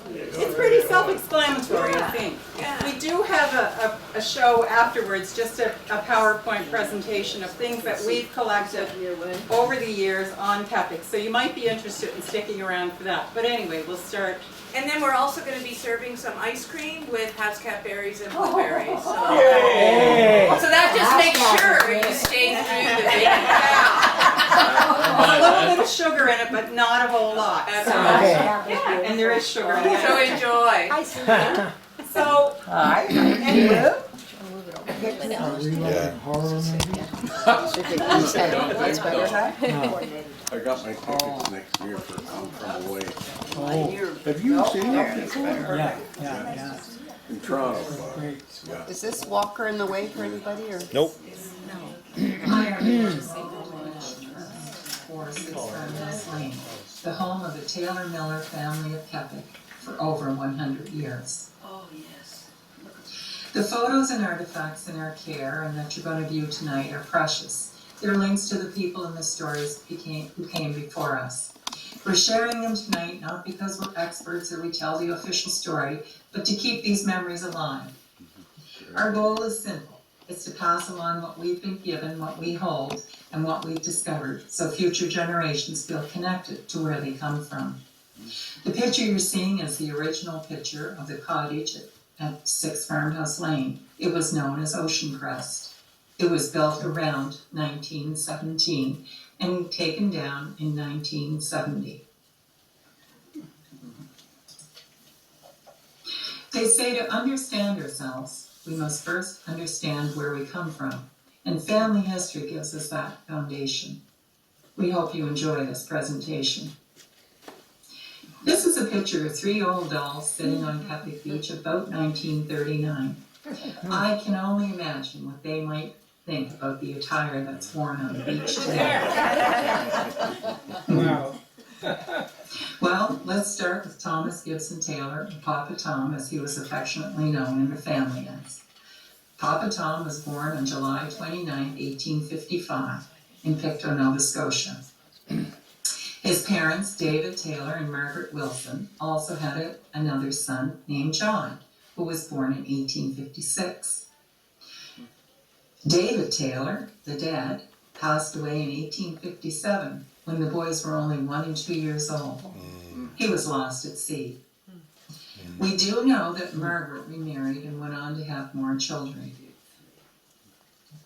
It's pretty self-explanatory, I think. We do have a show afterwards, just a PowerPoint presentation of things that we've collected over the years on Keppoch. So you might be interested in sticking around for that. But anyway, we'll start. And then we're also going to be serving some ice cream with house-cat berries and blueberries. So, so that just makes sure you stay through the big There's a little bit of sugar in it, but not a whole lot. That's So, right. and there is sugar in it. So enjoy. So, anyway. I got my tickets next year for Come From Away Have you seen it before? Yeah. in Toronto. Great. Yeah. Is this Walker in the way for anybody, or? Nope. Farmhouse Lane, the home of the Taylor Miller family of Keppoch for over 100 years. Oh, yes. The photos and artifacts in our care and that you're going to view tonight are precious. They're links to the people and the stories who came before us. We're sharing them tonight not because we're experts or we tell the official story, but to keep these memories alive. Our goal is simple. It's to pass along what we've been given, what we hold, and what we've discovered, so future generations feel connected to where they come from. The picture you're seeing is the original picture of the cottage at 6 Farmhouse Lane. It was known as Ocean Crest. It was built around 1917 and taken down in 1970. They say to understand ourselves, we must first understand where we come from, and family history gives us that foundation. We hope you enjoy this presentation. This is a picture of 3 old dolls sitting on Keppoch Beach about 1939. I can only imagine what they might think about the attire that's worn on the beach today. Wow. Well, let's start with Thomas Gibson Taylor, or Papa Tom, as he was affectionately known in the family as. Papa Tom was born on July 29, 1855, in Pictou, Nova Scotia. His parents, David Taylor and Margaret Wilson, also had another son named John, who was born in 1856. David Taylor, the dad, passed away in 1857 when the boys were only 1 and 2 years old. He was lost at sea. We do know that Margaret remarried and went on to have more children.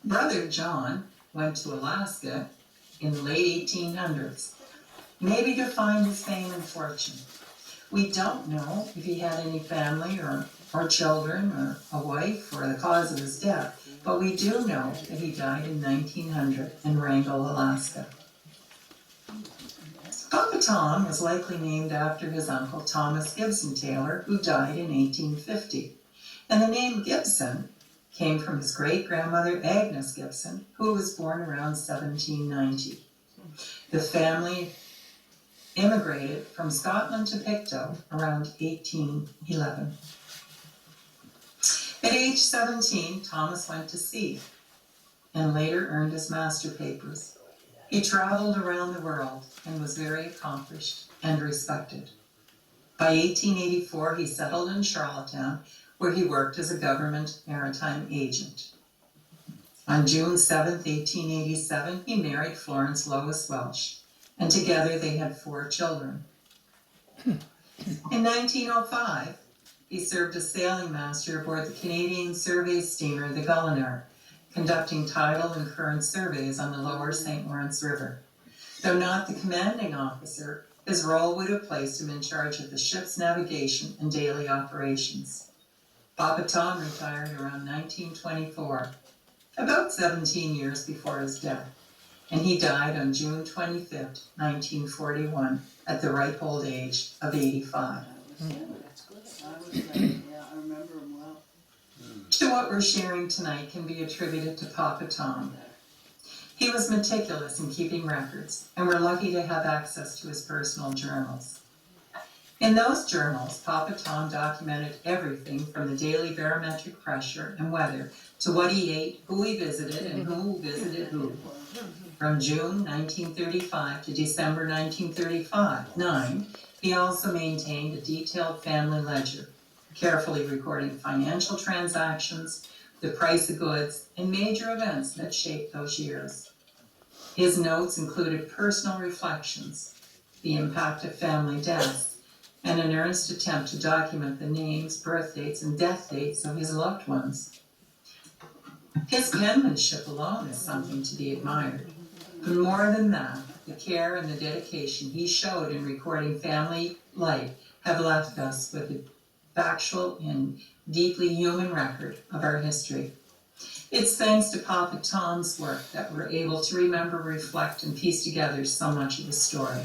Brother John went to Alaska in the late 1800s, maybe to find his fame and fortune. We don't know if he had any family or children or a wife or the cause of his death, but we do know that he died in 1900 in Wrangell, Alaska. Papa Tom was likely named after his uncle Thomas Gibson Taylor, who died in 1850. And the name Gibson came from his great-grandmother Agnes Gibson, who was born around 1790. The family immigrated from Scotland to Pictou around 1811. At age 17, Thomas went to sea and later earned his master papers. He traveled around the world and was very accomplished and respected. By 1884, he settled in Charlottetown, where he worked as a government maritime agent. On June 7, 1887, he married Florence Lois Welch, and together they had 4 children. In 1905, he served as sailing master aboard the Canadian survey steamer, the Gullinar, conducting tidal and current surveys on the lower St. Lawrence River. Though not the commanding officer, his role would have placed him in charge of the ship's navigation and daily operations. Papa Tom retired around 1924, about 17 years before his death, and he died on June 25, 1941, at the ripe old age of 85. I remember him well. To what we're sharing tonight can be attributed to Papa Tom. He was meticulous in keeping records, and we're lucky to have access to his personal journals. In those journals, Papa Tom documented everything from the daily barometric pressure and weather to what he ate, who he visited, and who visited who. From June 1935 to December 1935, He also maintained a detailed family ledger, carefully recording financial transactions, the price of goods, and major events that shaped those years. His notes included personal reflections, the impact of family deaths, and an earnest attempt to document the names, birth dates, and death dates of his loved ones. His penmanship alone is something to be admired. But more than that, the care and the dedication he showed in recording family life have left us with a factual and deeply human record of our history. It's thanks to Papa Tom's work that we're able to remember, reflect, and piece together so much of the story.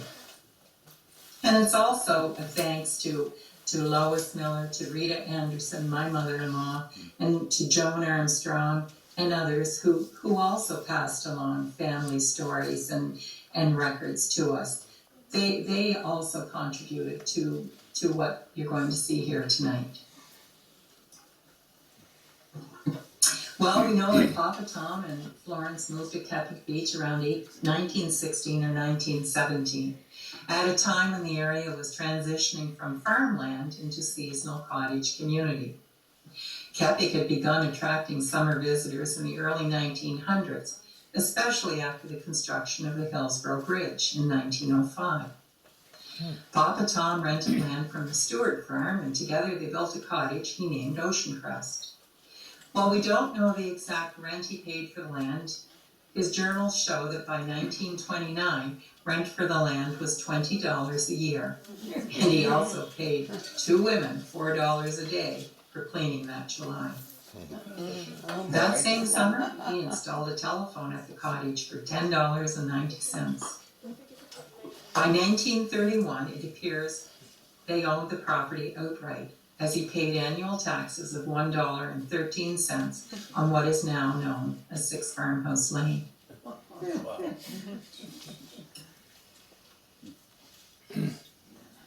And it's also a thanks to Lois Miller, to Rita Anderson, my mother-in-law, and to Joan Armstrong and others who also passed along family stories and records to us. They also contributed to what you're going to see here tonight. Well, we know that Papa Tom and Florence moved to Keppoch Beach around 1916 or 1917, at a time when the area was transitioning from farmland into seasonal cottage community. Keppoch had begun attracting summer visitors in the early 1900s, especially after the construction of the Hillsborough Bridge in 1905. Papa Tom rented land from the Stewart farm, and together they built a cottage he named Ocean Crest. While we don't know the exact rent he paid for the land, his journals show that by 1929, rent for the land was $20 a year. And he also paid 2 women $4 a day for cleaning that July. That same summer, he installed a telephone at the cottage for $10.90. By 1931, it appears they owned the property outright, as he paid annual taxes of $1.13 on what is now known as 6 Farmhouse Lane.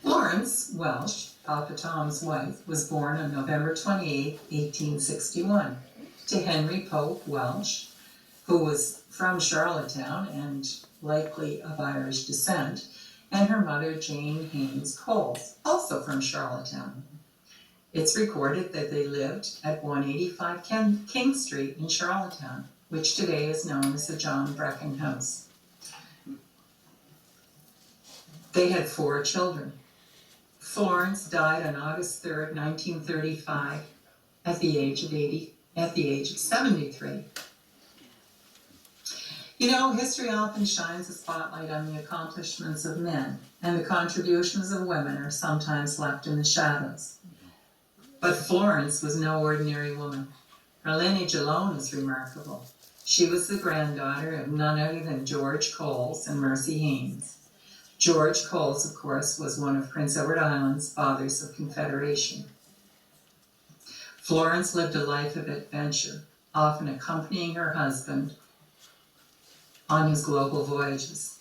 Florence Welsh, Papa Tom's wife, was born on November 28, 1861, to Henry Pope Welsh, who was from Charlottetown and likely of Irish descent, and her mother Jane Haynes Coles, also from Charlottetown. It's recorded that they lived at 185 King Street in Charlottetown, which today is known as the John Brecken House. They had 4 children. Florence died on August 3rd, 1935, at the age of 73. You know, history often shines a spotlight on the accomplishments of men, and the contributions of women are sometimes left in the shadows. But Florence was no ordinary woman. Her lineage alone is remarkable. She was the granddaughter of none other than George Coles and Mercy Haynes. George Coles, of course, was one of Prince Edward Island's fathers of Confederation. Florence lived a life of adventure, often accompanying her husband on his global voyages.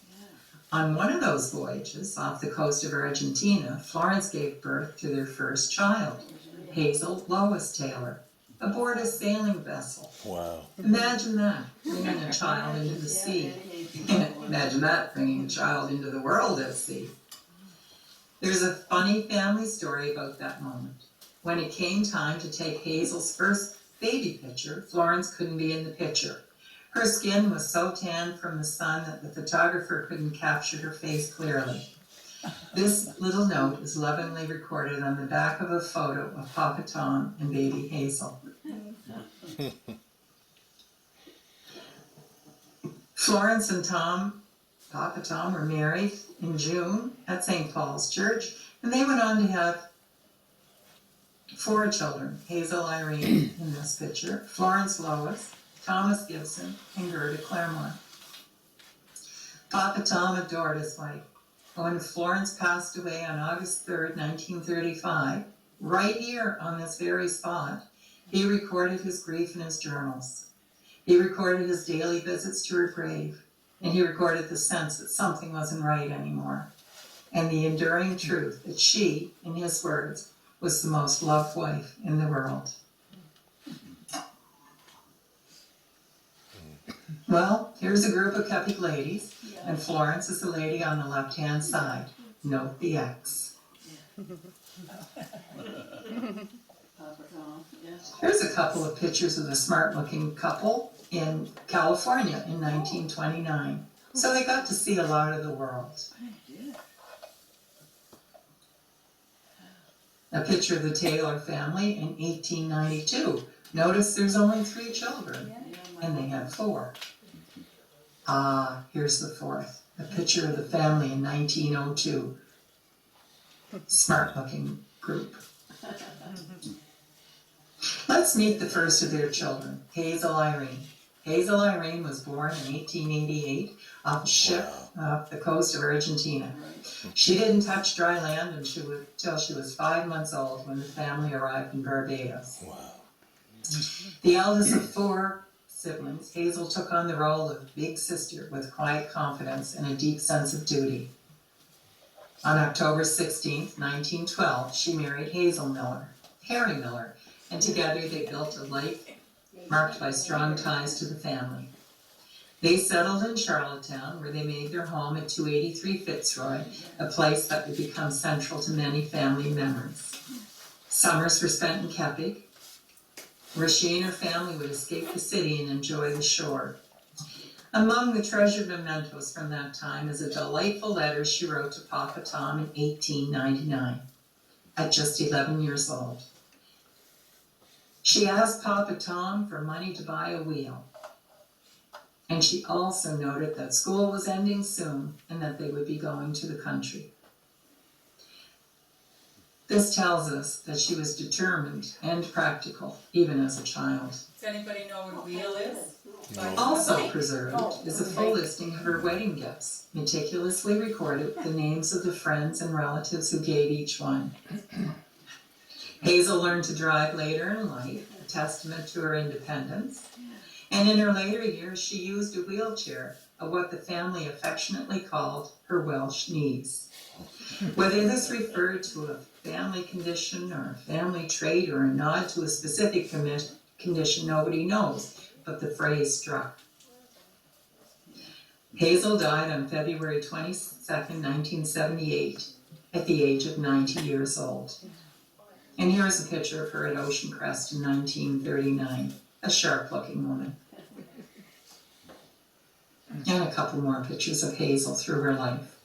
On one of those voyages, off the coast of Argentina, Florence gave birth to their first child, Hazel Lois Taylor, aboard a sailing vessel. Wow. Imagine that, bringing a child into the sea. Imagine that, bringing a child into the world at sea. There's a funny family story about that moment. When it came time to take Hazel's first baby picture, Florence couldn't be in the picture. Her skin was so tanned from the sun that the photographer couldn't capture her face clearly. This little note is lovingly recorded on the back of a photo of Papa Tom and baby Hazel. Florence and Papa Tom were married in June at St. Paul's Church, and they went on to have 4 children: Hazel Irene in this picture, Florence Lois, Thomas Gibson, and Gerda Claremont. Papa Tom adored his wife. When Florence passed away on August 3rd, 1935, right here on this very spot, he recorded his grief in his journals. He recorded his daily visits to her grave, and he recorded the sense that something wasn't right anymore, and the enduring truth that she, in his words, was the most loved wife in the world. Well, here's a group of Keppoch ladies, and Florence is the lady on the left-hand side. Note the X. Here's a couple of pictures of the smart-looking couple in California in 1929. So they got to see a lot of the world. A picture of the Taylor family in 1892. Notice there's only 3 children, and they had 4. Ah, here's the 4th. A picture of the family in 1902. Smart-looking group. Let's meet the first of their children, Hazel Irene. Hazel Irene was born in 1888 off a ship off the coast of Argentina. She didn't touch dry land until she was 5 months old when the family arrived in Barbados. Wow. The eldest of 4 siblings, Hazel took on the role of big sister with quiet confidence and a deep sense of duty. On October 16, 1912, she married Harry Miller, and together they built a life marked by strong ties to the family. They settled in Charlottetown, where they made their home at 283 Fitzroy, a place that would become central to many family memories. Summers were spent in Keppoch, where she and her family would escape the city and enjoy the shore. Among the treasured mementos from that time is a delightful letter she wrote to Papa Tom in 1899, at just 11 years old. She asked Papa Tom for money to buy a wheel. And she also noted that school was ending soon and that they would be going to the country. This tells us that she was determined and practical, even as a child. Does anybody know what a wheel is? Also preserved is a full listing of her wedding gifts, meticulously recorded with the names of the friends and relatives who gave each one. Hazel learned to drive later in life, a testament to her independence. And in her later years, she used a wheelchair, of what the family affectionately called her Welsh knees. Whether this referred to a family condition or a family trait or a nod to a specific condition, nobody knows, but the phrase struck. Hazel died on February 22nd, 1978, at the age of 90 years old. And here's a picture of her at Ocean Crest in 1939, a sharp-looking woman. And a couple more pictures of Hazel through her life.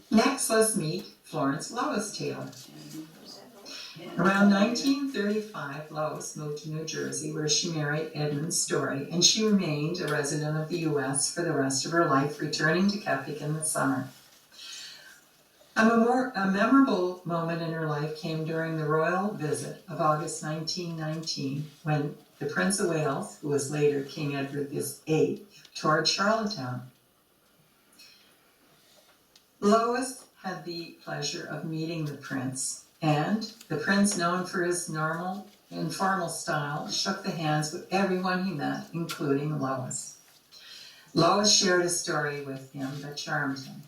Next, let's meet Florence Lois Taylor. Around 1935, Lois moved to New Jersey, where she married Edmund Story, and she remained a resident of the U.S. for the rest of her life, returning to Keppoch in the summer. A memorable moment in her life came during the royal visit of August 1919, when the Prince of Wales, who was later King Edward VIII, toured Charlottetown. Lois had the pleasure of meeting the prince, and the prince, known for his normal, informal style, shook the hands with everyone he met, including Lois. Lois shared a story with him that charmed him.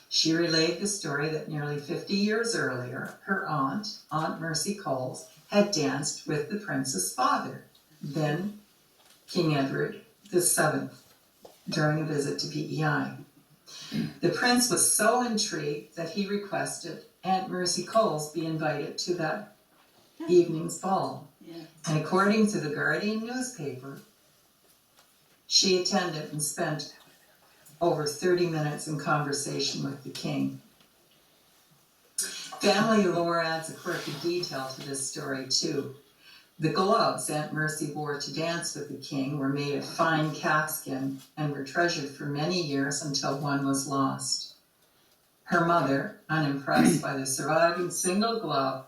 She relayed the story that nearly 50 years earlier, her aunt, Aunt Mercy Coles, had danced with the prince's father, then King Edward VII, during a visit to PEI. The prince was so intrigued that he requested Aunt Mercy Coles be invited to that evening's ball. And according to the Guardian newspaper, she attended and spent over 30 minutes in conversation with the king. Family lore adds a quirky detail to this story too. The gloves Aunt Mercy wore to dance with the king were made of fine calfskin and were treasured for many years until one was lost. Her mother, unimpressed by the surviving single glove,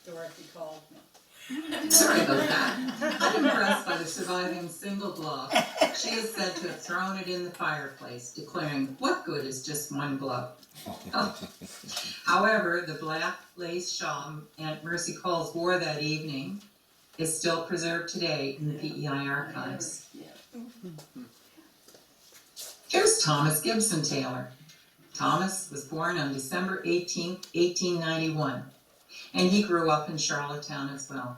Dorothy called me. sorry about that, unimpressed by the surviving single glove, she is said to have thrown it in the fireplace, declaring, "What good is just one glove?" Oh. However, the black lace shawl Aunt Mercy Coles wore that evening is still preserved today in the PEI archives. Here's Thomas Gibson Taylor. Thomas was born on December 18, 1891, and he grew up in Charlottetown as well.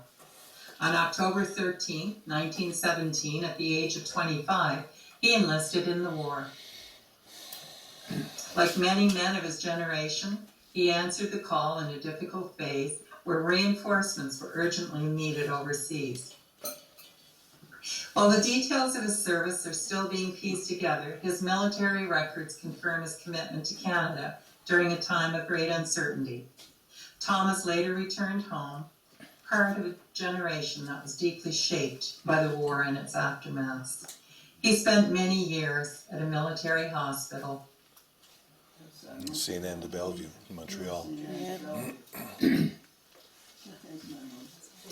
On October 13, 1917, at the age of 25, he enlisted in the war. Like many men of his generation, he answered the call in a difficult phase where reinforcements were urgently needed overseas. While the details of his service are still being pieced together, his military records confirm his commitment to Canada during a time of great uncertainty. Thomas later returned home, part of a generation that was deeply shaped by the war and its aftermaths. He spent many years at a military hospital. St. Anne de Bellevue, Montreal.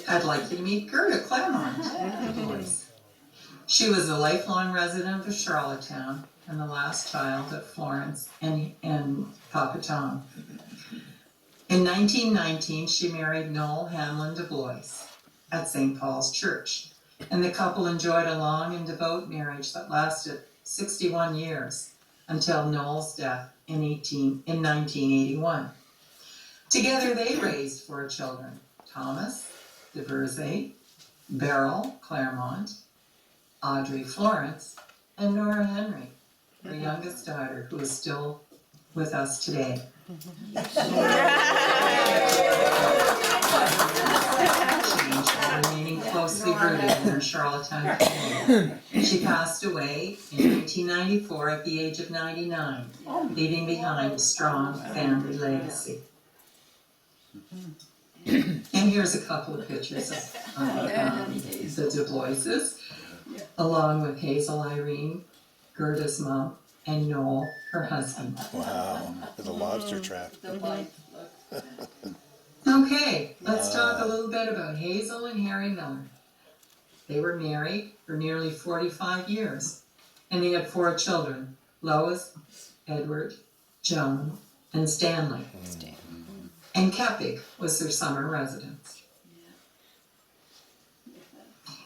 I'd like you to meet Gerda Claremont. She was a lifelong resident of Charlottetown and the last child of Florence and Papa Tom. In 1919, she married Noel Hamlin de Blois at St. Paul's Church, and the couple enjoyed a long and devout marriage that lasted 61 years until Noel's death in 1981. Together they raised 4 children: Thomas de Verzay, Beryl Claremont, Audrey Florence, and Nora Henry, her youngest daughter, who is still with us today. Change while remaining closely rooted in her Charlottetown community. She passed away in 1994 at the age of 99, leaving behind a strong family legacy. And here's a couple of pictures of the Du Boises, along with Hazel Irene, Gerda's mom, and Noel, her husband. Wow, with a lobster trap. Okay, let's talk a little bit about Hazel and Harry Miller. They were married for nearly 45 years, and they had 4 children: Lois, Edward, Joan, and Stanley. And Keppoch was their summer residence.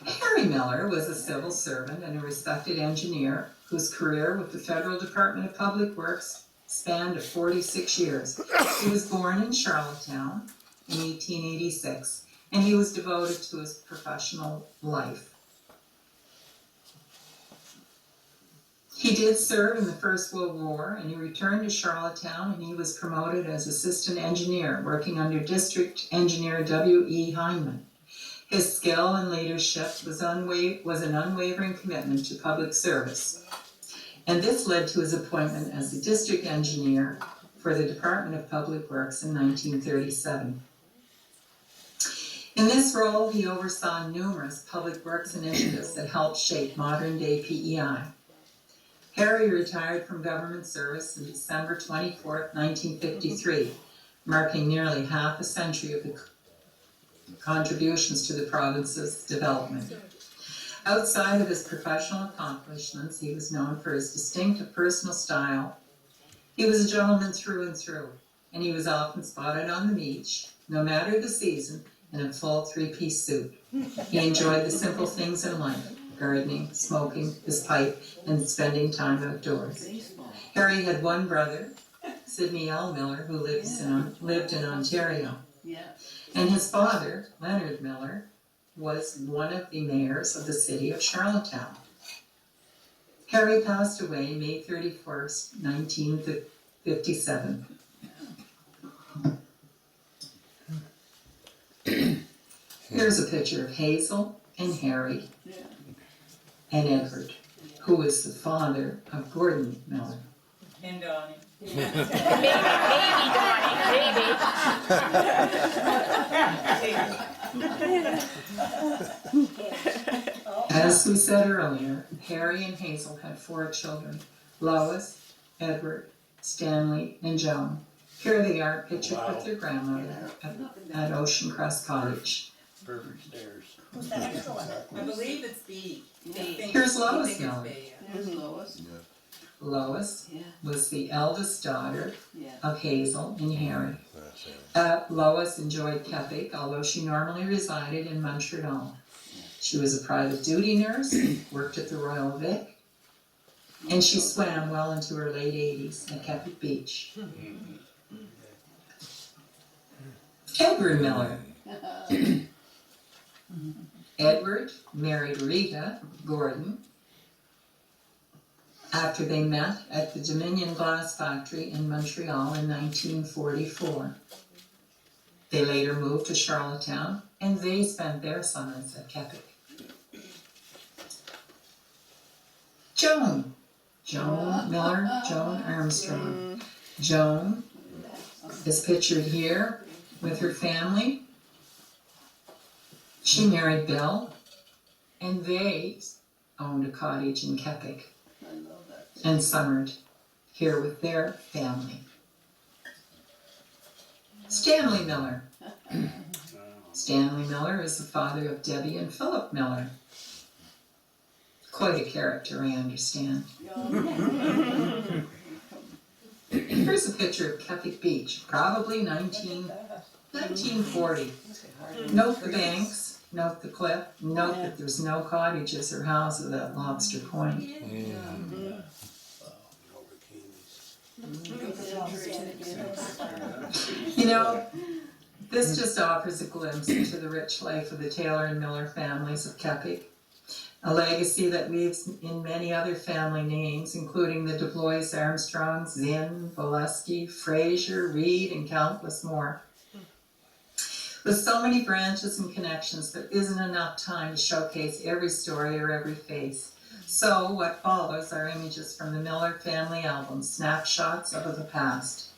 Harry Miller was a civil servant and a respected engineer whose career with the Federal Department of Public Works spanned 46 years. He was born in Charlottetown in 1886, and he was devoted to his professional life. He did serve in the First World War, and he returned to Charlottetown, and he was promoted as assistant engineer, working under District Engineer W.E. Hyndman. His skill and leadership was an unwavering commitment to public service, and this led to his appointment as the district engineer for the Department of Public Works in 1937. In this role, he oversaw numerous public works initiatives that helped shape modern-day PEI. Harry retired from government service on December 24, 1953, marking nearly half a century of the contributions to the province's development. Outside of his professional accomplishments, he was known for his distinctive personal style. He was a gentleman through and through, and he was often spotted on the beach, no matter the season, in a full 3-piece suit. He enjoyed the simple things in life: gardening, smoking, his pipe, and spending time outdoors. Harry had 1 brother, Sidney L. Miller, who lived in Ontario. And his father, Leonard Miller, was one of the mayors of the city of Charlottetown. Harry passed away May 31st, 1957. Here's a picture of Hazel and Harry and Edward, who is the father of Gordon Miller. And Donnie. As we said earlier, Harry and Hazel had 4 children: Lois, Edward, Stanley, and Joan. Here they are pictured with their grandmother at Ocean Crest Cottage. Perfect stairs. I believe it's B. Here's Lois Miller. There's Lois. Lois Yeah. was the eldest daughter Yeah. of Hazel and Harry. Lois enjoyed Keppoch, although she normally resided in Montreal. She was a private duty nurse, worked at the Royal Vic, and she swam well into her late 80s at Keppoch Beach. Edward Miller. Edward married Rita Gordon after they met at the Dominion Glass Factory in Montreal in 1944. They later moved to Charlottetown, and they spent their summers at Keppoch. Joan Miller, Joan Armstrong. Joan is pictured here with her family. She married Bill, and they owned a cottage in Keppoch and summered here with their family. Stanley Miller. Stanley Miller is the father of Debbie and Philip Miller. Quite a character, I understand. Here's a picture of Keppoch Beach, probably 1940. Note the banks, note the cliff, note that there's no cottages or houses at Lobster Point. You know, this just offers a glimpse into the rich life of the Taylor and Miller families of Keppoch, a legacy that weaves in many other family names, including the DeBlois Armstrongs, Zinn, Valesky, Fraser, Reed, and countless more. With so many branches and connections, there isn't enough time to showcase every story or every face. So what follows are images from the Miller family album, snapshots of the past.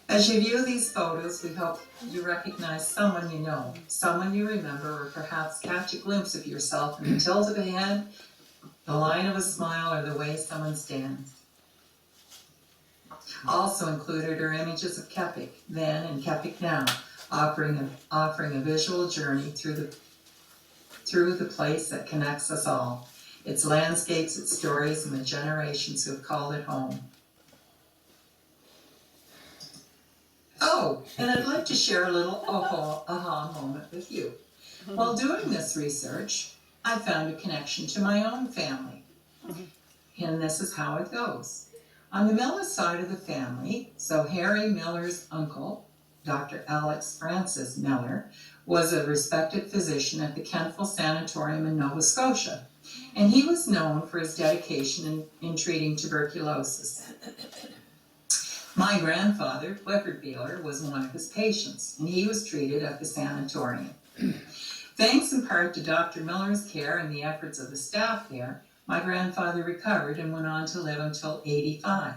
As you view these photos, we hope you recognize someone you know, someone you remember, or perhaps catch a glimpse of yourself in the tilt of a head, the line of a smile, or the way someone stands. Also included are images of Keppoch then and Keppoch now, offering a visual journey through the place that connects us all, its landscapes, its stories, and the generations who have called it home. Oh, and I'd like to share a little aha moment with you. While doing this research, I found a connection to my own family. And this is how it goes. On the Miller side of the family, so Harry Miller's uncle, Dr. Alex Francis Miller, was a respected physician at the Kentville Sanatorium in Nova Scotia, and he was known for his dedication in treating tuberculosis. My grandfather, Clifford Beeler, was one of his patients, and he was treated at the sanatorium. Thanks in part to Dr. Miller's care and the efforts of the staff there, my grandfather recovered and went on to live until 85.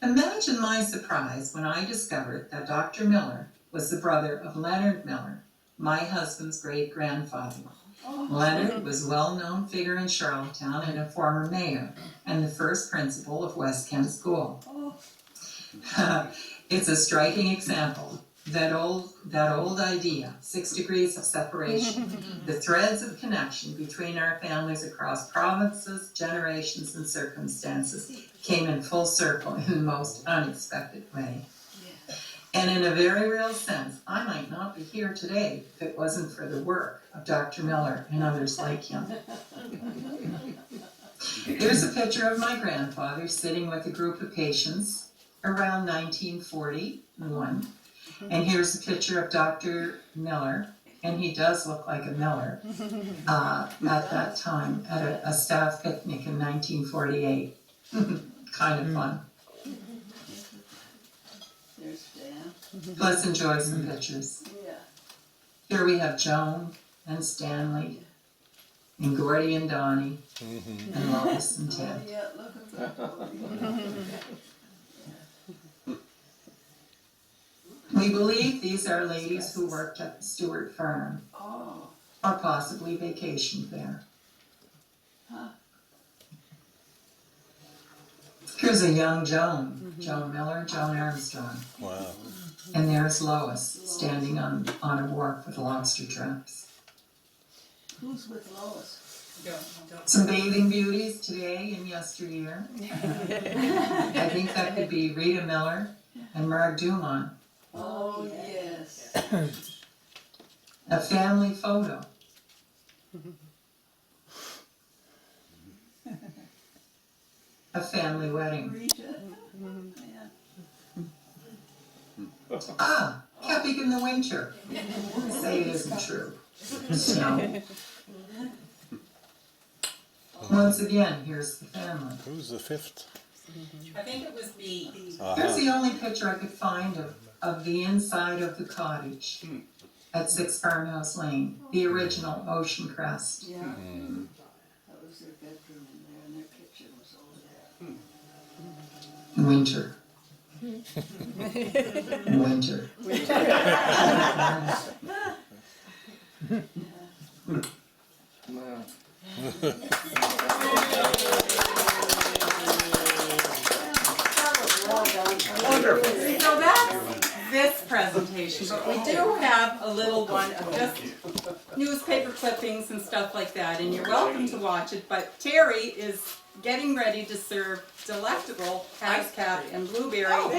Imagine my surprise when I discovered that Dr. Miller was the brother of Leonard Miller, my husband's great-grandfather. Leonard was a well-known figure in Charlottetown and a former mayor, and the first principal of West Kent School. It's a striking example, that old idea, 6 degrees of separation, the threads of connection between our families across provinces, generations, and circumstances came in full circle in the most unexpected way. And in a very real sense, I might not be here today if it wasn't for the work of Dr. Miller and others like him. Here's a picture of my grandfather sitting with a group of patients around 1941. And here's a picture of Dr. Miller, and he does look like a Miller, at that time at a staff picnic in 1948. Kind of fun. There's Dan. Let's enjoy some pictures. Yeah. Here we have Joan and Stanley, and Gordy and Donnie, and Lois and Ted. Yeah, look at that. We believe these are ladies who worked at the Stewart farm, Oh. or possibly vacationed there. Huh. Here's a young Joan, Joan Miller, Joan Armstrong. Wow. And there's Lois, standing on a wharf with lobster traps. Who's with Lois? Some bathing beauties today and yesteryear. I think that could be Rita Miller and Marg Dumont. Oh, yes. A family photo. A family wedding. Rita? Yeah. Ah, Keppoch in the winter. Say it isn't true. Snow. Once again, here's the family. Who's the fifth? I think it was B. Here's the only picture I could find of the inside of the cottage at 6 Farmhouse Lane, the original Ocean Crest. Yeah. That was their bedroom in there, and their kitchen was over there. Winter. Winter. So that's this presentation, but we do have a little one of just newspaper clippings and stuff like that, and you're welcome to watch it, but Terry is getting ready to serve delectable Hascap and blueberry ice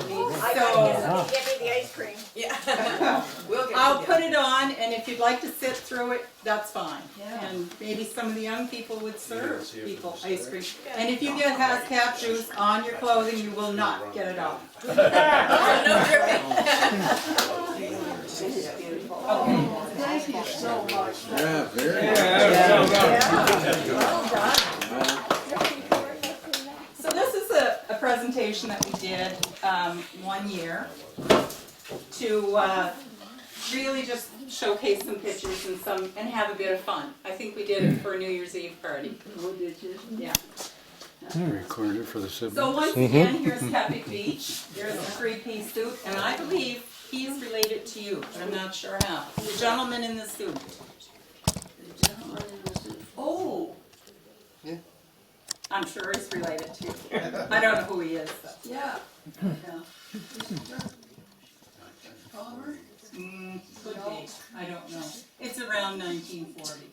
cream. So Get me the ice cream. Yeah. We'll get I'll together. put it on, and if you'd like to sit through it, that's fine. Yeah. And maybe some of the young people would serve people ice cream. And if you get Hascap juice on your clothing, you will not get it off. No dripping. Thank you so much. Yeah, very So this is a presentation that we did one year to really just showcase some pictures and have a bit of fun. I think we did it for a New Year's Eve party. Oh, did you? Yeah. Recorded for the siblings. So once again, here's Keppoch Beach. There's a 3-piece suit, and I believe he's related to you, but I'm not sure how. The gentleman in the suit. The gentleman in the suit. Oh, I'm sure he's related to you. I don't know who he is, though. yeah. Yeah. Palmer? Could be, I don't know. It's around 1940.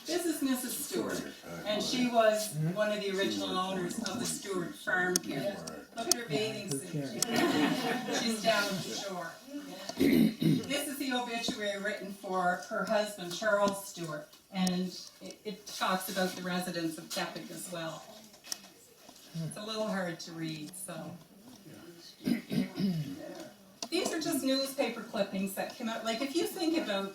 This is Mrs. Stewart, and she was one of the original owners of the Stewart farm here. Look at her bathing suit. She's down at the shore. This is the obituary written for her husband, Charles Stewart, and it talks about the residents of Keppoch as well. It's a little hard to read, so. These are just newspaper clippings that came out. Like if you think about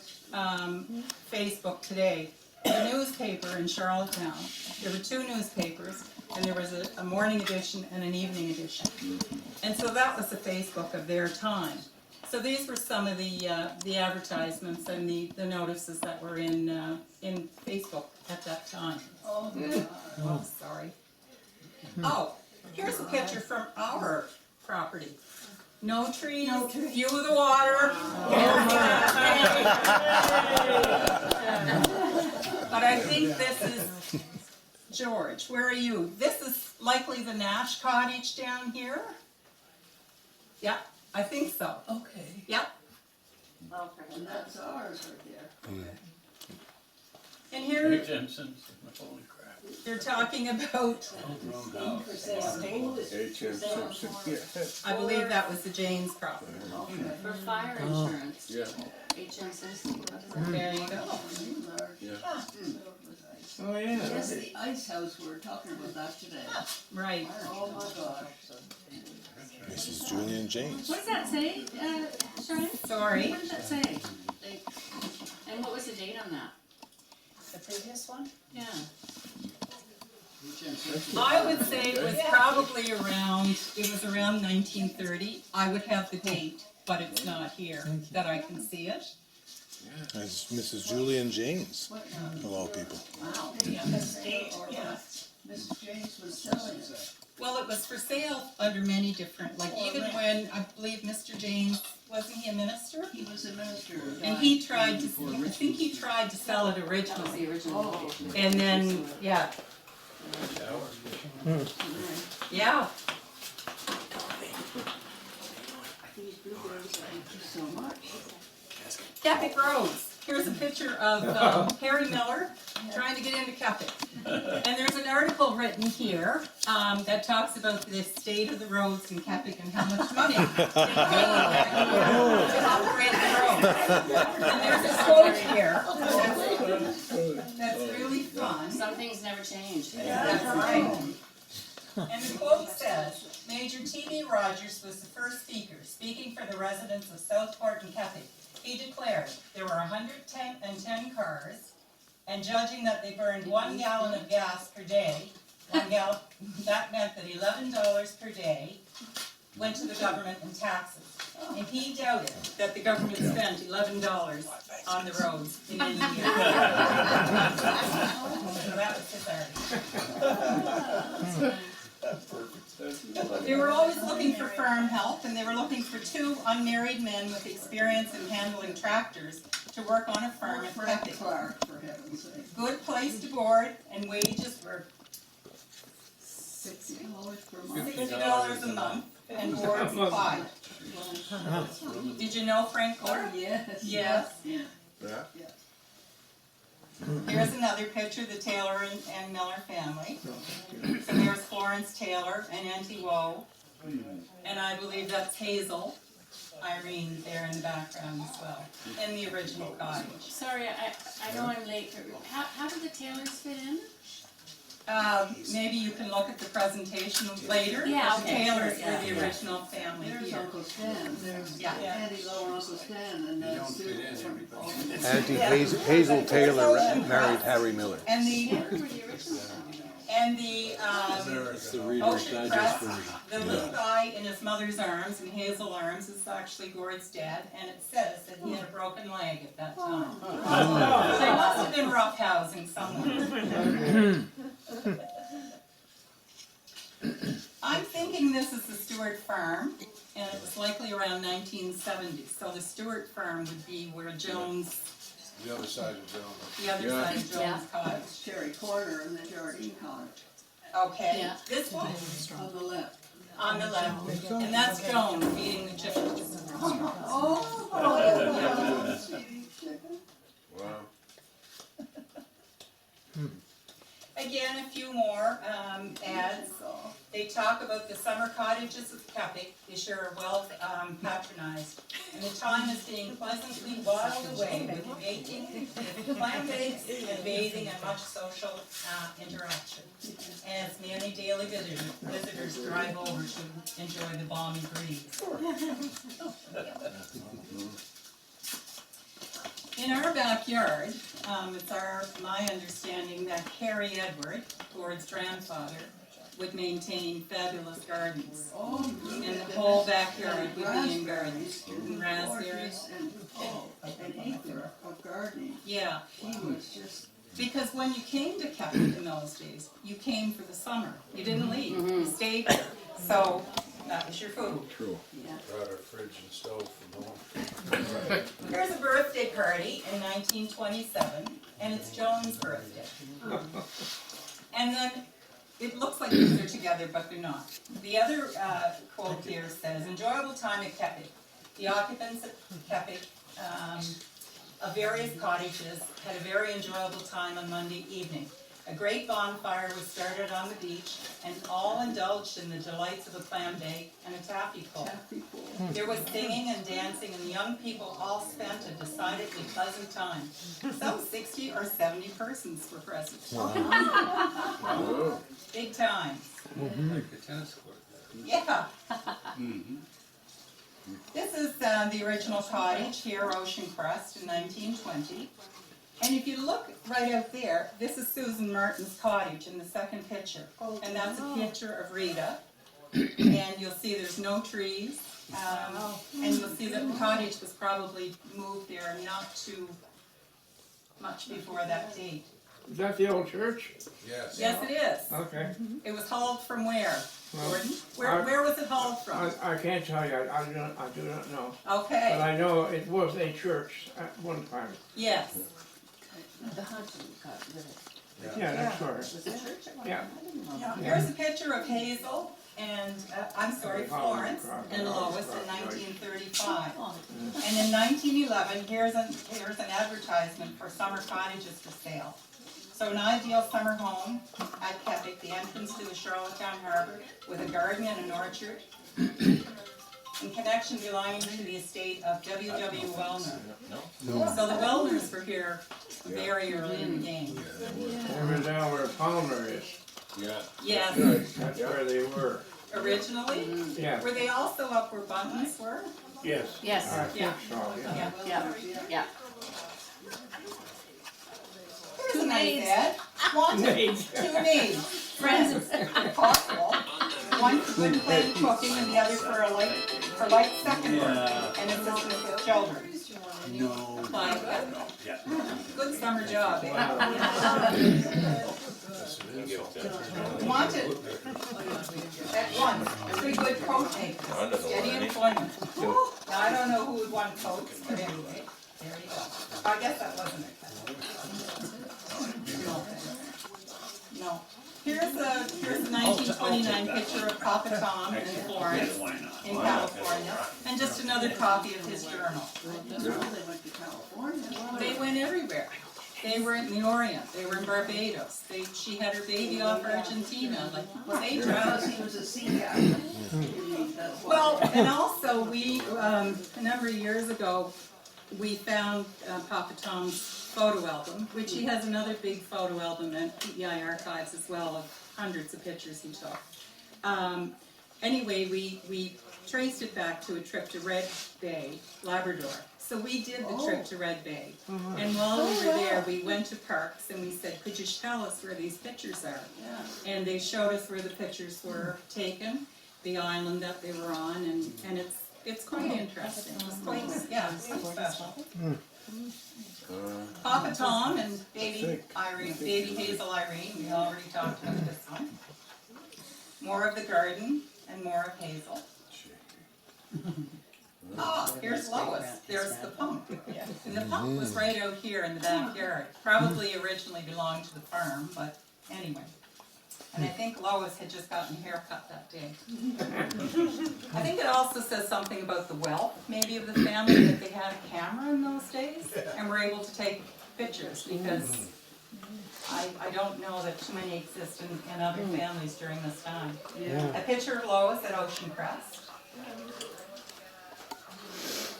Facebook today, the newspaper in Charlottetown, there were 2 newspapers, and there was a morning edition and an evening edition. And so that was the Facebook of their time. So these were some of the advertisements and the notices that were in Facebook at that time. Oh, Oh, sorry. Oh, here's a picture from our property. No trees, view of the water. But I think this is George. Where are you? This is likely the Nash cottage down here. Yeah, I think so. okay. Yep. And that's ours right there. And here Jensen's, holy crap. they're talking about, For sale. Simpson, yeah. I believe that was the James property. Okay. For fire insurance. Yeah. HM Simpson, what is that? There you go. Yeah. Oh, yeah. Yes, the ice house, we were talking about that today. Right. Oh, my gosh. Mrs. Julian James. What does that say, Charlene? Sorry. What did that say? And what was the date on that? The previous one? Yeah. I would say it was probably around, it was around 1930. I would have the date, but it's not here that I can see it. That's Mrs. Julian James, of all people. Wow. Yeah, the date, yeah. Mrs. James was selling it. Well, it was for sale under many different, like even when, I believe Mr. James, wasn't he a minister? He was a minister. And he tried to, I think he tried to sell it That was originally. the original edition. And then, yeah. Yeah. These blueberries, thank you so much. Keppoch Roads. Here's a picture of Harry Miller trying to get into Keppoch. And there's an article written here that talks about the state of the roads in Keppoch and how much money they pay to operate the roads. And there's a quote here that's really fun. Some things never change. That's right. And the quote says, Major T.B. Rogers was the first speaker, speaking for the residents of Southport and Keppoch. He declared there were 110 cars, and judging that they burned 1 gallon of gas per day, that meant that $11 per day went to the government in taxes. And he doubted that the government spent $11 on the roads in any year. So that was his argument. They were always looking for farm help, and they were looking for 2 unmarried men with experience in handling tractors to work on a farm at Keppoch. Clark, for heaven's sake. Good place to board, and wages were $60 per month. $60 a month, and board supplied. Did you know Frank Clark? Yes. Yes. Yeah. Here's another picture of the Taylor and Miller family. So there's Florence Taylor and Auntie Woe, and I believe that's Hazel, Irene there in the background as well, in the original cottage. Sorry, I know I'm late, but how did the Taylors fit in? Maybe you can look at the presentation later. Yeah, The okay, Taylors sure, were yeah. the original family There's here. Uncle Stan, there's Yeah. Auntie Lowe and Uncle Stan, and You don't that's fit in everybody. Auntie Hazel Taylor married Harry Miller. And the, Who were the original family? and the, It's the Reader's Ocean Digest Crest, version. the little guy in his mother's arms, in Hazel arms, is actually Gord's dad, and it says that he had a broken leg at that time. So they must have been roughhousing somewhere. I'm thinking this is the Stewart farm, and it was likely around 1970. So the Stewart farm would be where Jones, The other side of Jones. the other Yeah. side of Jones' cottage. Cherry Corner and the Jardine Cottage Okay, Yeah. this one on the left. on the left, and that's Jones feeding the chickens. Oh, Wow. Again, a few more ads. They talk about the summer cottages of Keppoch. They sure are well patronized. And the time is being pleasantly whiled away with baking, with clam bakes and bathing and much social interaction. As many daily visitors drive over to enjoy the balmy breeze. In our backyard, it's my understanding that Harry Edward, Gord's grandfather, would maintain fabulous gardens. And the whole backyard would be in gardens, and raspberries. And an acre of gardening. Yeah, He was just, because when you came to Keppoch in those days, you came for the summer. You didn't leave, you stayed there. So that was your food. True. yeah. Brought our fridge and stove from home. Here's a birthday party in 1927, and it's Joan's birthday. And then it looks like these are together, but they're not. The other quote here says, "Enjoyable time at Keppoch. The occupants at Keppoch of various cottages had a very enjoyable time on Monday evening. A great bonfire was started on the beach, and all indulged in the delights of a clam bake and a taffy pull. Taffy pull. There was singing and dancing, and the young people all spent a decidedly pleasant time. Some 60 or 70 persons were present. Whoa. Big times. Like the tennis court. Yeah. This is the original cottage here, Ocean Crest, in 1920. And if you look right out there, this is Susan Martin's cottage in the second picture. And that's a picture of Rita. And you'll see there's no trees. And you'll see that the cottage was probably moved there not too much before that date. Is that the old church? Yes. Yes, it is. Okay. It was hauled from where, Gordon? I- Where was it hauled from? I can't tell you, I do not know. But Okay, I know it was a church at one time. yes. The Hudson got rid of it. Yeah, that's right. Was the church at one Yeah. time? I didn't know. Yeah, here's a picture of Hazel and, Florence and Lois in 1935. And in 1911, here's an advertisement for summer cottages for sale. So an ideal summer home at Keppoch, the entrance to the Charlottetown Harbor with a garden and an orchard. In connection belonging to the estate of W.W. Wellner. So the Wellners were here very early in the game. Over down where Palmer is. Yeah. Yes, That's where they were. originally. Yeah. Were they also up where Buntons were? Yes. Yes. I think Yeah. so, yeah. Yeah. Yeah, yeah. Here's a nice ad. Wanted, two maids, friends if possible. One for good plain cooking and the other for light second work and assistance with children. No. Apply at Keppoch. Good summer job, eh? Wanted at once, three good coat makers, steady employment. Now, I don't know who would want coats, but anyway, there you go. I guess that wasn't it. No. Here's a 1929 picture of Papa Tom and Florence in California, and just another copy of his journal. They went everywhere. They were in the Orient, they were in Barbados, she had her baby off Argentina, like, they traveled. He was a sea captain. Well, and also, we, a number of years ago, we found Papa Tom's photo album, which he has another big photo album at PEI Archives as well of hundreds of pictures he took. Anyway, we traced it back to a trip to Red Bay, Labrador. So we did the trip to Red Bay. And while we were there, we went to parks and we said, could you tell us where these pictures are? And they showed us where the pictures were taken, the island that they were on, and it's quite interesting. It's quite, yeah, it's quite special. Papa Tom and baby Hazel Irene, we already talked about this one. More of the garden and more of Hazel. Ah, here's Lois, there's the pump. And the pump was right out here in the backyard. Probably originally belonged to the farm, but anyway. And I think Lois had just gotten a haircut that day. I think it also says something about the wealth, maybe, of the family, that they had a camera in those days and were able to take pictures, because I don't know that too many exist in other families during this time. A picture of Lois at Ocean Crest.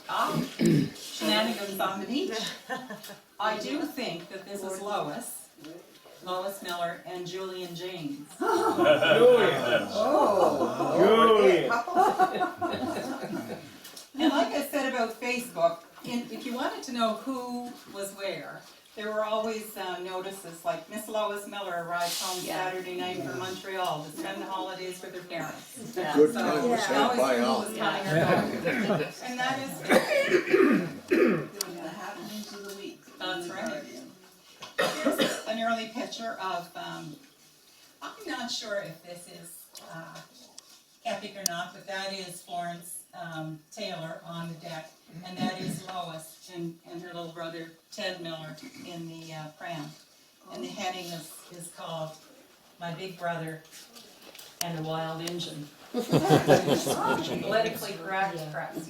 Ah, shenanigans on the beach. I do think that this is Lois Miller, and Julian James. Julian. Julian. And like I said about Facebook, if you wanted to know who was where, there were always notices like Miss Lois Miller arrived home Saturday night from Montreal to spend the holidays with her parents. Good So times, always by knew all. who was coming or going. And that is, The happenings of the week. that's right. Here's an early picture of, I'm not sure if this is Keppoch or not, but that is Florence Taylor on the deck, and that is Lois and her little brother Ted Miller in the pram. And the heading is called My Big Brother and the Wild Engine. Politically correct press.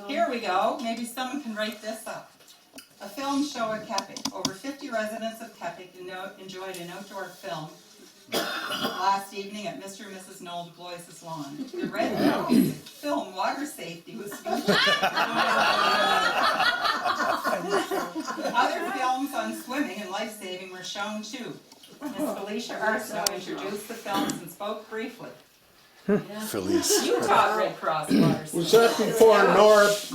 Here we go, maybe someone can write this up. A film show at Keppoch. Over 50 residents of Keppoch enjoyed an outdoor film last evening at Mr. and Mrs. Noel Du Bois' lawn. The Red House film Water Safety was featured. Other films on swimming and life saving were shown too. Miss Felicia Arsenault introduced the films and spoke briefly. Felice. You taught Red Cross Water Safety. Was that before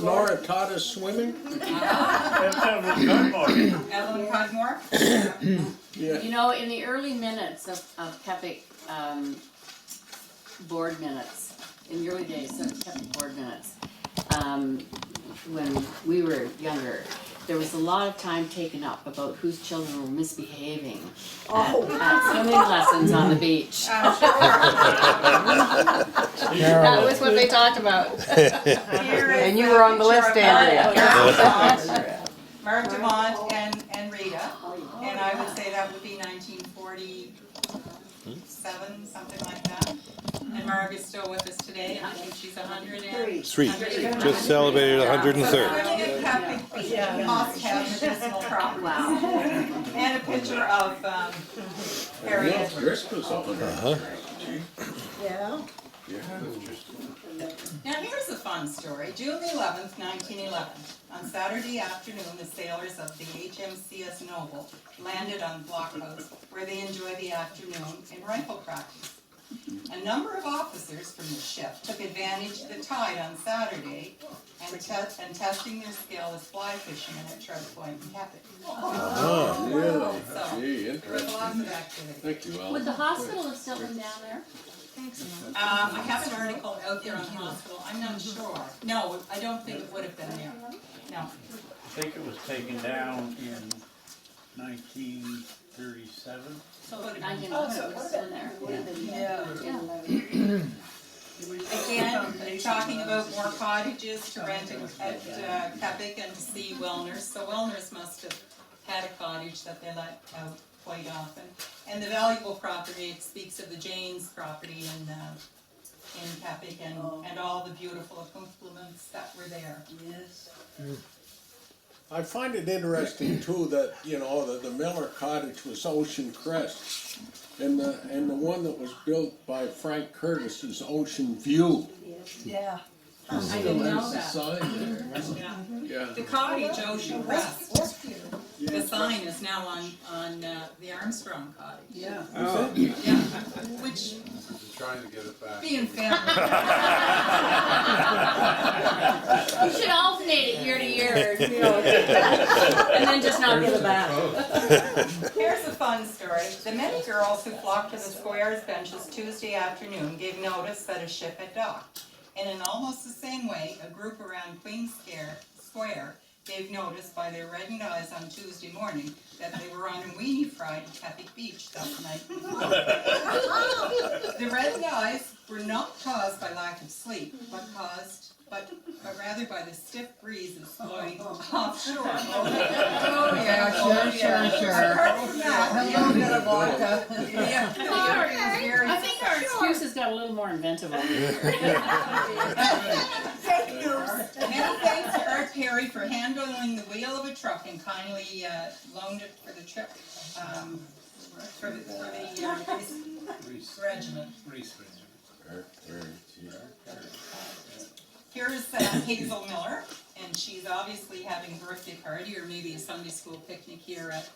Nora taught us swimming? Evelyn Cudmore? Yeah. You know, in the early minutes of Keppoch board minutes, in the early days of Keppoch board minutes, when we were younger, there was a lot of time taken up about whose children were misbehaving at swimming lessons on the beach. That was what they talked about. And you were on the list, Andrea. Mark Dumont and Rita, and I would say that would be 1947, something like that. And Marg is still with us today, and I think she's 103. Just celebrated 103rd. So swimming at Keppoch Beach must have medicinal properties. Wow. And a picture of Harriet. Driscoll's on there. Yeah. Now here's a fun story. June the 11th, 1911. On Saturday afternoon, the sailors of the HMCS Noble landed on Blockhouse, where they enjoy the afternoon in rifle practice. A number of officers from the ship took advantage of the tide on Saturday and testing their skill as fly fishermen at Trout Point and Keppoch. Oh, really? So, Gee, there was interesting. lots of activity. Thank you, Al. Would the hospital have still been down there? I have an article out there on the hospital, I'm not sure. No, I don't think it would have been there, no. I think it was taken down in 1937. So it would have been there. Yeah. Again, talking about more cottages to rent at Keppoch and to see Wellners, so Wellners must have had a cottage that they let out quite often. And the valuable property, it speaks of the Janes property in Keppoch and all the beautiful accoutrements that were there. Yes. I find it interesting too that, you know, the Miller cottage was Ocean Crest. And the one that was built by Frank Curtis is Ocean View. Yeah. I didn't know The that. sign there. Yeah. Yeah. The cottage Ocean Crest, Rescue. the sign is now on the Armstrong cottage. Yeah. Yeah, which, Trying to get it back. being family. You should alternate it year to year, you know, and then just not give it back. Here's a fun story. The many girls who flocked to the square's benches Tuesday afternoon gave notice that a ship had docked. And in almost the same way, a group around Queen's Square gave notice by their reddened eyes on Tuesday morning that they were on a weenie fried at Keppoch Beach that night. The reddened eyes were not caused by lack of sleep, but rather by the stiff breezes blowing offshore. Oh, yeah, sure. Apart from that, a little bit of vodka. I think our excuses got a little more inventive over here. Fake news. Many thanks to Art Perry for handling the wheel of a truck and kindly loaned it for the trip, for the regiment. Here's Hazel Miller, and she's obviously having a birthday party or maybe a Sunday school picnic here at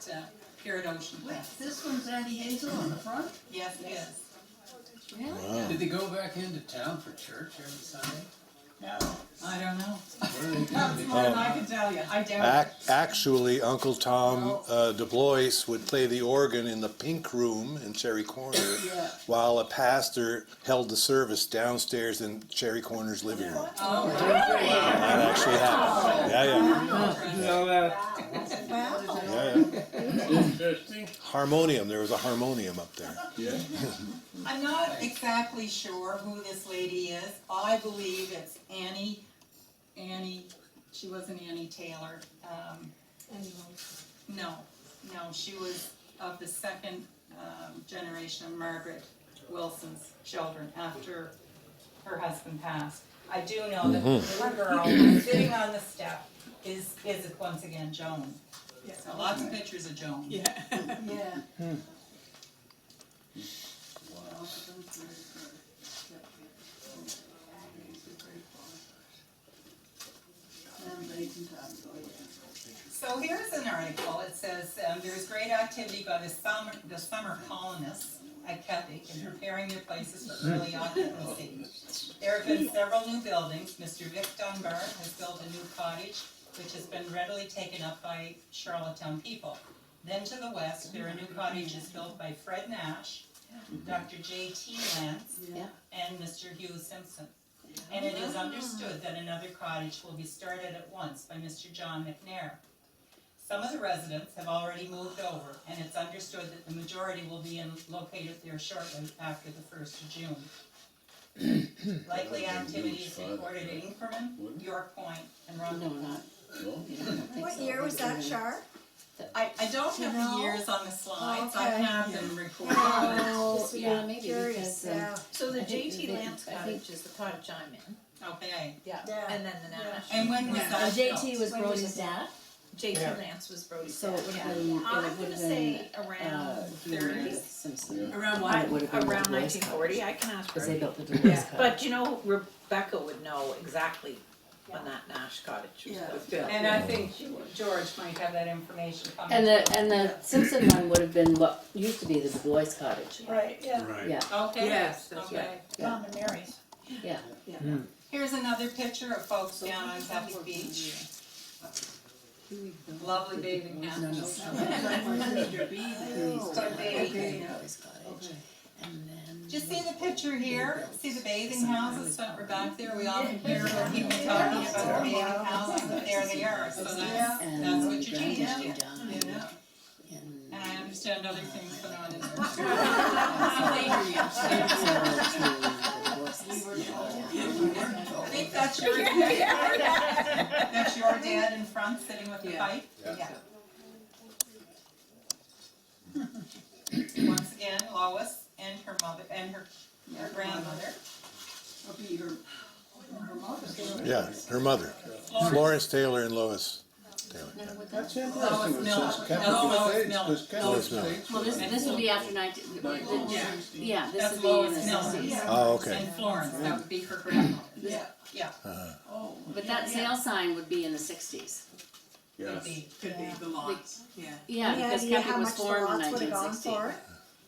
Ocean Crest. This one's Auntie Hazel on the front? Yes, it is. Really? Did they go back into town for church every Sunday? No, I don't know. What are they That's doing? more than I can tell you. I doubt it. Actually, Uncle Tom DuBois would play the organ in the Pink Room in Cherry Corner Yeah. while a pastor held the service downstairs in Cherry Corner's living room. Oh, That actually happened. Yeah. You know that? Interesting. Harmonium, there was a harmonium up there. Yeah. I'm not exactly sure who this lady is. I believe it's Annie, she wasn't Annie Taylor. No, she was of the second generation of Margaret Wilson's children after her husband passed. I do know that the little girl sitting on the step is once again Joan. So lots of pictures of Joan. Yeah. So here's an article. It says there's great activity by the summer colonists at Keppoch in preparing their places for early occupancy. There have been several new buildings. Mr. Vic Dunbar has built a new cottage, which has been readily taken up by Charlottetown people. Then to the west, there are new cottages built by Fred Nash, Dr. J.T. Lance, and Mr. Hugh Simpson. And it is understood that another cottage will be started at once by Mr. John McNair. Some of the residents have already moved over, and it's understood that the majority will be located there shortly after the 1st of June. Likely activity is recorded at Inkerman, York Point, and Rundle. No, not. What year was that, Char? I don't have the years on the slides, I Okay. have them recorded. Oh, yeah, maybe Curious, because, yeah. So the I think JT they- Lance I think- cottage is the cottage I'm in. Okay, Yeah. Yeah. And then the Nash. and when was that built? JT was Brody's dad, JT Lance was Brody's so dad, it would yeah. have been, it I'm would gonna have say been, around Hugh 30s. Simpson. Around It what? would have been Around the Boys 1940, I can ask Because her. they built the DuBois Yeah, Cottage. but you know, Rebecca would know exactly when that Nash cottage was Yeah. built. And I think George might have that information coming. And the Simpson one would have been what used to be the Du Bois cottage. Right, yeah. Yeah, Okay. Yes, that's Okay. Tom and Mary's. yeah. Here's another picture of folks down on Keppoch Beach. Lovely bathing houses. Just see the picture here, see the bathing houses that were back there, we often hear people talking about the bathing houses, but there they are, so that's what you changed it. And I understand other things going on in I think that's your dad. That's your dad in front sitting with the pipe? Yeah. Once again, Lois and her mother, and her grandmother. Yeah, her mother, Florence Taylor and Lois Taylor. That's Lois interesting, it Miller. says That's Keppoch Lois Estates, Miller. because Keppoch Lois Miller. Estates Well, was this would be after 19, yeah, this That's would be in Lois the Miller. 60s. Oh, okay. And Florence, that would be her grandmother. Yeah. But that sale sign would be in the 60s. Could be. Could be the lots, yeah. Yeah, because Any idea Keppoch how was much the formed in lots would have gone 1960. for?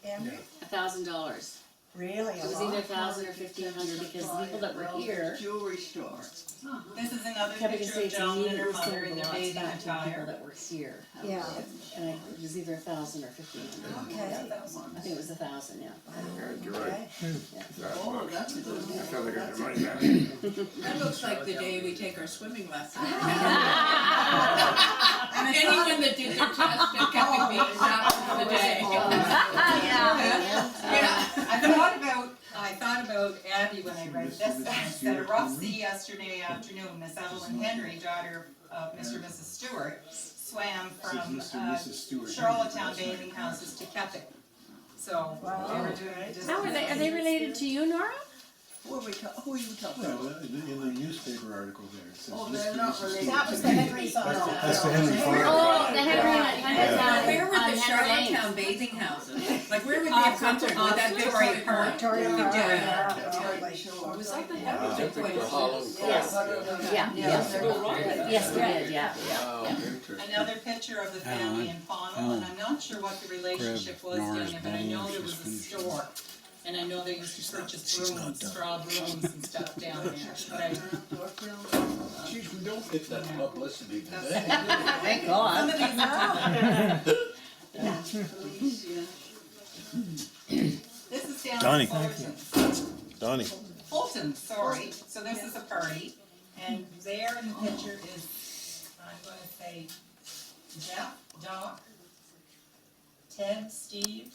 Andrew? $1,000. Really, It was either 1,000 or 1,500 because the people that were here, Jewelry store. This is another Keppoch picture of Estates Joan and her immediately mother sold in the their lots bathing back to the people attire. that were here. Yeah. And it was either 1,000 or 1,500. Okay. I think it was 1,000, yeah. You're right. Okay. That sounds like I got money back. That looks like the day we take our swimming lesson. Anyone that did their test at Keppoch Beach, that was the day. I thought about Abby when I read this. I said a rough sea yesterday afternoon. Miss Evelyn Henry, daughter of Mr. and Mrs. Stewart, swam from Charlottetown bathing houses to Keppoch. So they were doing it just. How are they related to you, Nora? Who are you talking Well, in the newspaper article there, it says. That was the Henry's on. That's the Henry farm. Oh, the Henry. Where were the on Henry Lane. Charlottetown bathing houses? Like where would they have come from? Would that be Victoria Park. Victoria Park. Was that the Henry place? Yes, yeah, yes, we did, yeah. Wow, interesting. Another picture of the family in Pownell, and I'm not sure what the relationship was down there, but I know there was a store. And I know they used to purchase brooms, straw brooms and stuff down there, but I, Geez, we don't get that publicity today. Thank some God. of these. This is down Donnie. in Fulton. Donnie. Fulton, sorry, so this is a party, and there in the picture is, I'm gonna say, Jeff, Doc, Ted, Steve,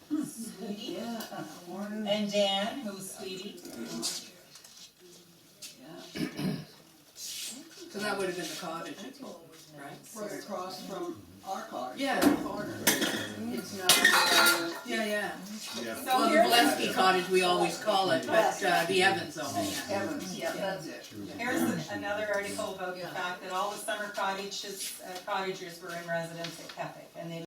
Sweetie, and Dan, who's Sweetie. So that would have been the cottage, right? Right across from our cottage. Yeah. It's not. Yeah. So Well, the here's, Valesky cottage, we always call it, but the Evans own it. Evans, yeah, that's it. here's another article about the fact that all the summer cottagers were in residence at Keppoch, and they